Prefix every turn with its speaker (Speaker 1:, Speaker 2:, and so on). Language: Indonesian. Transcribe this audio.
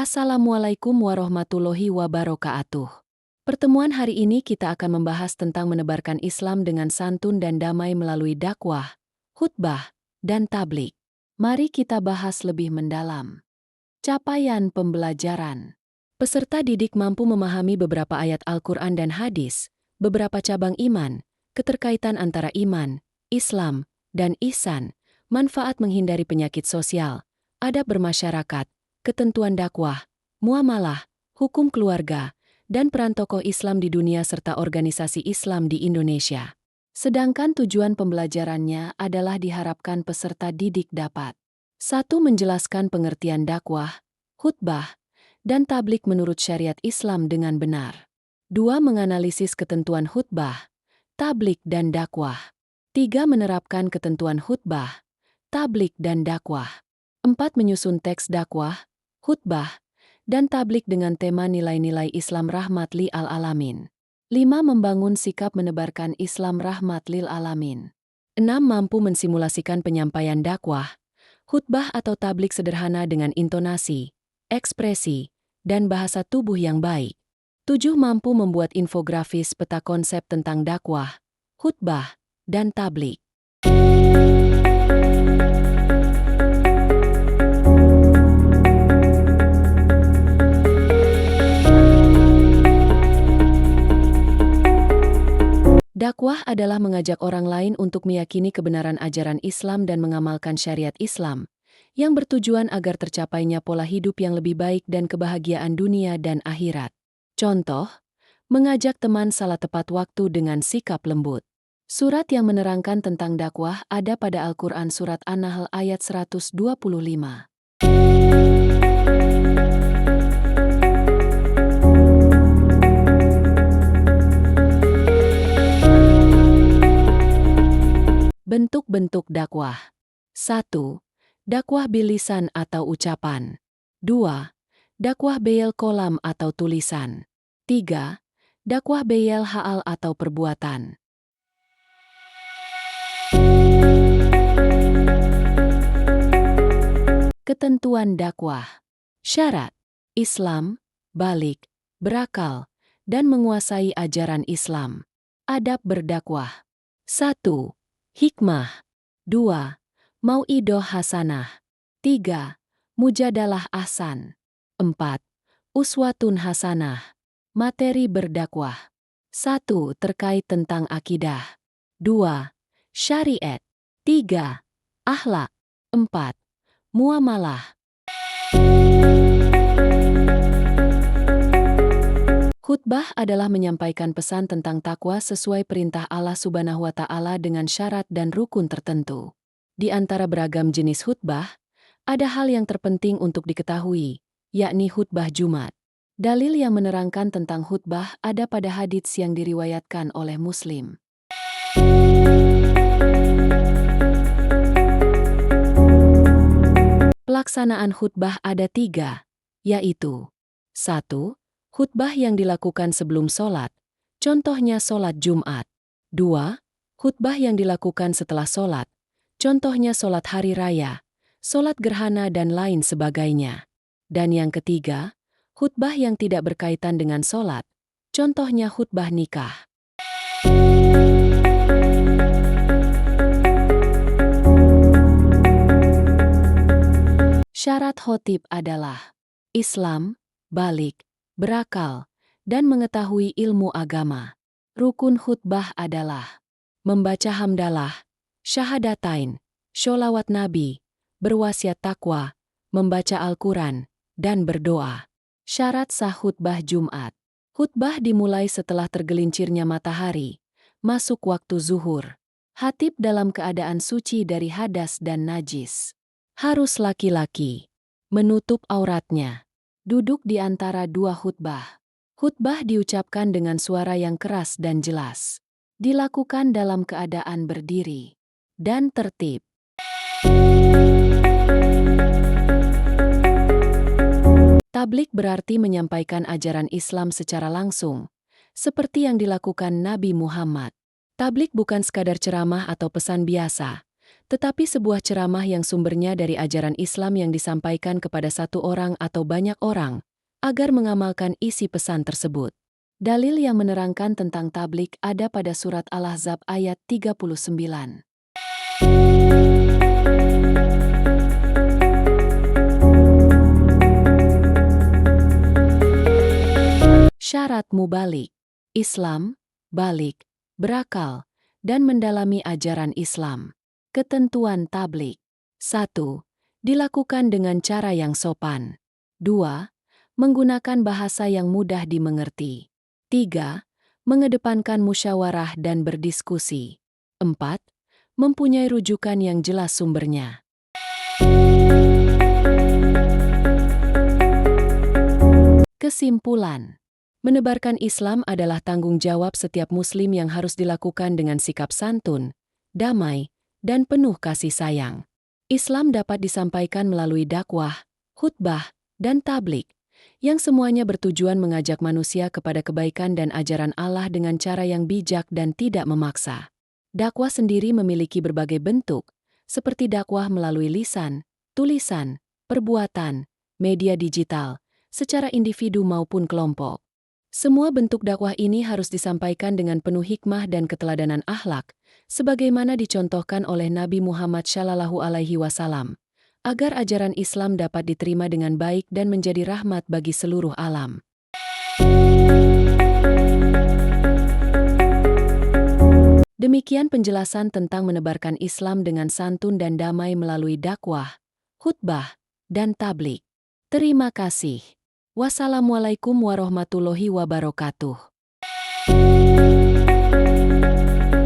Speaker 1: Assalamualaikum warahmatullahi wabarakatuh. Pertemuan hari ini kita akan membahas tentang menebarkan Islam dengan santun dan damai melalui dakwah, khutbah, dan tablik. Mari kita bahas lebih mendalam. Capaian pembelajaran. Peserta didik mampu memahami beberapa ayat Al-Quran dan hadis, beberapa cabang iman, keterkaitan antara iman, Islam, dan ihsan, manfaat menghindari penyakit sosial, adab bermasyarakat, ketentuan dakwah, muamalah, hukum keluarga, dan peran tokoh Islam di dunia serta organisasi Islam di Indonesia. Sedangkan tujuan pembelajarannya adalah diharapkan peserta didik dapat 1. Menjelaskan pengertian dakwah, khutbah, dan tablik menurut syariat Islam dengan benar. 2. Menganalisis ketentuan khutbah, tablik dan dakwah. 3. Menerapkan ketentuan khutbah, tablik dan dakwah. 4. Menyusun teks dakwah, khutbah, dan tablik dengan tema nilai-nilai Islam rahmat lil alamin. 5. Membangun sikap menebarkan Islam rahmat lil alamin. 6. Mampu mensimulasikan penyampaian dakwah, khutbah atau tablik sederhana dengan intonasi, ekspresi, dan bahasa tubuh yang baik. 7. Mampu membuat infografis peta konsep tentang dakwah, khutbah, dan tablik. Dakwah adalah mengajak orang lain untuk meyakini kebenaran ajaran Islam dan mengamalkan syariat Islam, yang bertujuan agar tercapainya pola hidup yang lebih baik dan kebahagiaan dunia dan akhirat. Contoh, mengajak teman salat tepat waktu dengan sikap lembut. Surat yang menerangkan tentang dakwah ada pada Al-Quran Surat An-Nahl ayat 125. Bentuk-bentuk dakwah. 1. Dakwah bil lisan atau ucapan. 2. Dakwah bil kolam atau tulisan. 3. Dakwah bil hal atau perbuatan. Ketentuan dakwah. Syarat. Islam, balik, berakal, dan menguasai ajaran Islam. Adab berdakwah. 1. Hikmah. 2. Mau'idoh hasanah. 3. Mujadalah ahsan. 4. Uswatun hasanah. Materi berdakwah. 1. Terkait tentang akidah. 2. Syariat. 3. Akhlak. 4. Muamalah. Khutbah adalah menyampaikan pesan tentang takwa sesuai perintah Allah Subhanahu wa Ta'ala dengan syarat dan rukun tertentu. Di antara beragam jenis khutbah, ada hal yang terpenting untuk diketahui, yakni khutbah Jumat. Dalil yang menerangkan tentang khutbah ada pada hadits yang diriwayatkan oleh Muslim. Pelaksanaan khutbah ada 3, yaitu 1. Khutbah yang dilakukan sebelum sholat, contohnya sholat Jumat. 2. Khutbah yang dilakukan setelah sholat, contohnya sholat hari raya, sholat gerhana dan lain sebagainya. Dan yang ketiga, khutbah yang tidak berkaitan dengan sholat, contohnya khutbah nikah. Syarat khotib adalah Islam, balik, berakal, dan mengetahui ilmu agama. Rukun khutbah adalah membaca hamdalah, syahadatain, sholawat nabi, berwasiat takwa, membaca Al-Quran, dan berdoa. Syarat sah khutbah Jumat. Khutbah dimulai setelah tergelincirnya matahari, masuk waktu zuhur. Khatib dalam keadaan suci dari hadas dan najis. Harus laki-laki. Menutup auratnya. Duduk di antara dua khutbah. Khutbah diucapkan dengan suara yang keras dan jelas. Dilakukan dalam keadaan berdiri dan tertib. Tablik berarti menyampaikan ajaran Islam secara langsung, seperti yang dilakukan Nabi Muhammad. Tablik bukan sekadar ceramah atau pesan biasa, tetapi sebuah ceramah yang sumbernya dari ajaran Islam yang disampaikan kepada satu orang atau banyak orang, agar mengamalkan isi pesan tersebut. Dalil yang menerangkan tentang tablik ada pada surat Al-Ahzab ayat 39. Syarat mubalik. Islam, balik, berakal, dan mendalami ajaran Islam. Ketentuan tablik. 1. Dilakukan dengan cara yang sopan. 2. Menggunakan bahasa yang mudah dimengerti. 3. Mengedepankan musyawarah dan berdiskusi. 4. Mempunyai rujukan yang jelas sumbernya. Kesimpulan. Menebarkan Islam adalah tanggung jawab setiap Muslim yang harus dilakukan dengan sikap santun, damai, dan penuh kasih sayang. Islam dapat disampaikan melalui dakwah, khutbah, dan tablik, yang semuanya bertujuan mengajak manusia kepada kebaikan dan ajaran Allah dengan cara yang bijak dan tidak memaksa. Dakwah sendiri memiliki berbagai bentuk, seperti dakwah melalui lisan, tulisan, perbuatan, media digital, secara individu maupun kelompok. Semua bentuk dakwah ini harus disampaikan dengan penuh hikmah dan keteladanan akhlak, sebagaimana dicontohkan oleh Nabi Muhammad SAW, agar ajaran Islam dapat diterima dengan baik dan menjadi rahmat bagi seluruh alam. Demikian penjelasan tentang menebarkan Islam dengan santun dan damai melalui dakwah, khutbah, dan tablik. Terima kasih. Wassalamualaikum warahmatullahi wabarakatuh.